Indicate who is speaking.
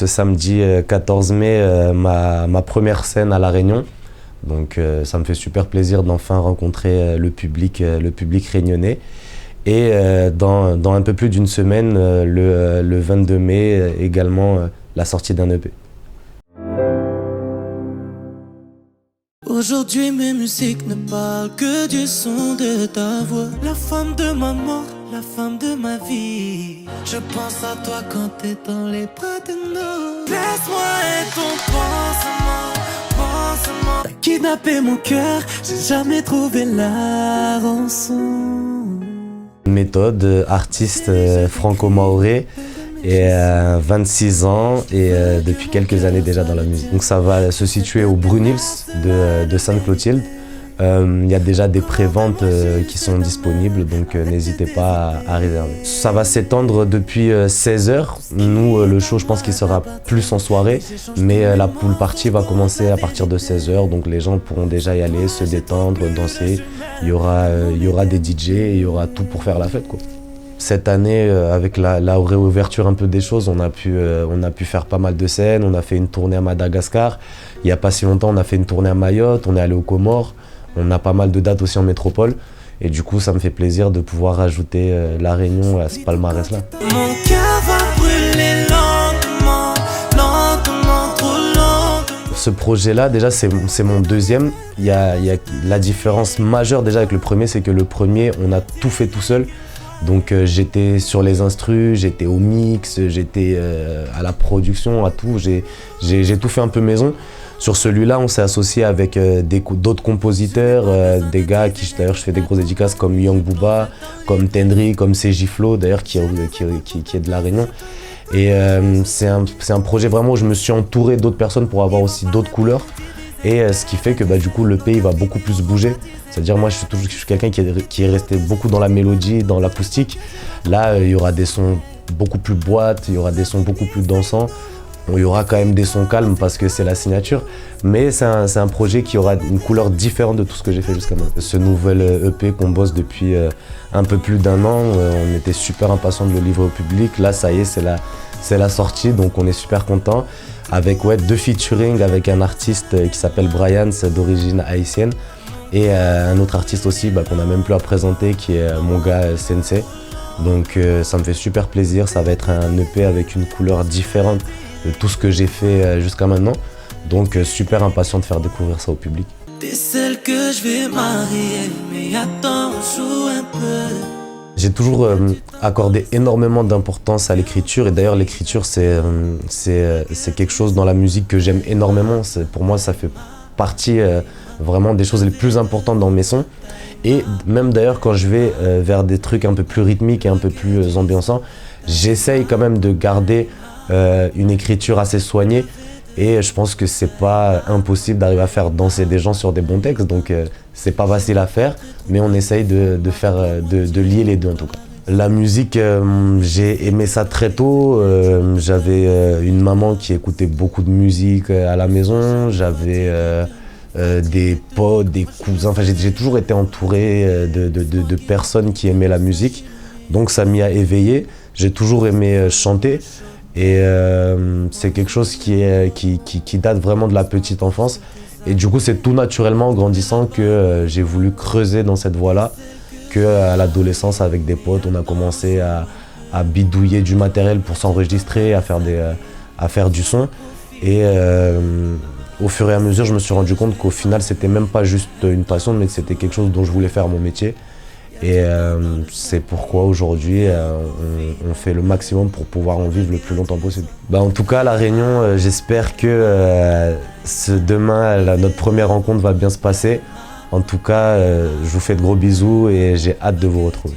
Speaker 1: ce samedi 14 mai ma première scène à La Réunion. Donc ça me fait super plaisir d'enfin rencontrer le public réunionnais. Et dans un peu plus d'une semaine, le 22 mai, également la sortie d'un EP.
Speaker 2: Aujourd'hui mes musiques ne parlent que du son de ta voix. La femme de ma mort, la femme de ma vie. Je pense à toi quand t'es dans les bras de nous. Laisse-moi être ton pansement. T'as kidnappé mon cœur, j'ai jamais trouvé la rançon.
Speaker 1: Méthode, artiste franco-maoré, et 26 ans et depuis quelques années déjà dans la musique. Donc ça va se situer au Brunils de Sainte-Clotilde. Il y a déjà des préventes qui sont disponibles, donc n'hésitez pas à réserver. Ça va s'étendre depuis 16h. Nous, le show, je pense qu'il sera plus en soirée, mais la pool party va commencer à partir de 16h, donc les gens pourront déjà y aller, se détendre, danser. Il y aura des DJ et il y aura tout pour faire la fête, quoi. Cette année, avec la réouverture un peu des choses, on a pu faire pas mal de scènes. On a fait une tournée à Madagascar. Il n'y a pas si longtemps, on a fait une tournée à Mayotte, on est allé aux Comores. On a pas mal de dates aussi en métropole. Et du coup, ça me fait plaisir de pouvoir rajouter La Réunion à ce palmarès-là.
Speaker 2: Mon cœur va brûler lentement, trop lentement.
Speaker 1: Ce projet-là, déjà, c'est mon deuxième. Il y a la différence majeure déjà avec le premier, c'est que le premier, on a tout fait tout seul. Donc j'étais sur les instrus, j'étais au mix, j'étais à la production, à tout. J'ai tout fait un peu maison. Sur celui-là, on s'est associé avec d'autres compositeurs, des gars qui, d'ailleurs, je fais des grosses dédicaces comme Young Booba, comme Tendry, comme CJ Flow, d'ailleurs, qui est de La Réunion. Et c'est un projet vraiment où je me suis entouré d'autres personnes pour avoir aussi d'autres couleurs. Et ce qui fait que du coup, le pays va beaucoup plus bouger. C'est-à-dire, moi, je suis quelqu'un qui est resté beaucoup dans la mélodie, dans l'acoustique. Là, il y aura des sons beaucoup plus boîtes, il y aura des sons beaucoup plus dansants. Il y aura quand même des sons calmes parce que c'est la signature. Mais c'est un projet qui aura une couleur différente de tout ce que j'ai fait jusqu'à maintenant. Ce nouvel EP qu'on bosse depuis un peu plus d'1 an, on était super impatients de le livrer au public. Là, ça y est, c'est la sortie, donc on est super contents. Avec 2 featuring avec un artiste qui s'appelle Brian, c'est d'origine haïtienne. Et un autre artiste aussi qu'on n'a même plus à présenter, qui est mon gars Sensei. Donc ça me fait super plaisir, ça va être un EP avec une couleur différente de tout ce que j'ai fait jusqu'à maintenant. Donc super impatient de faire découvrir ça au public.
Speaker 2: T'es celle que je vais marier, mais attends, on joue un peu.
Speaker 1: J'ai toujours accordé énormément d'importance à l'écriture, et d'ailleurs l'écriture c'est quelque chose dans la musique que j'aime énormément. Pour moi ça fait partie vraiment des choses les plus importantes dans mes sons. Et même d'ailleurs quand je vais vers des trucs un peu plus rythmiques et un peu plus ambiançants, j'essaye quand même de garder une écriture assez soignée. Et je pense que c'est pas impossible d'arriver à faire danser des gens sur des bons textes, donc c'est pas facile à faire, mais on essaye de lier les deux en tout cas. La musique, j'ai aimé ça très tôt. J'avais une maman qui écoutait beaucoup de musique à la maison, j'avais des potes, des cousins, enfin j'ai toujours été entouré de personnes qui aimaient la musique, donc ça m'y a éveillé. J'ai toujours aimé chanter. Et c'est quelque chose qui date vraiment de la petite enfance. Et du coup, c'est tout naturellement en grandissant que j'ai voulu creuser dans cette voie-là. Qu'à l'adolescence, avec des potes, on a commencé à bidouiller du matériel pour s'enregistrer, à faire du son. Et au fur et à mesure, je me suis rendu compte qu'au final, c'était même pas juste une passion, mais que c'était quelque chose dont je voulais faire mon métier. Et c'est pourquoi aujourd'hui on fait le maximum pour pouvoir en vivre le plus longtemps possible. En tout cas, La Réunion, j'espère que demain, notre première rencontre va bien se passer. En tout cas, je vous fais de gros bisous et j'ai hâte de vous retrouver.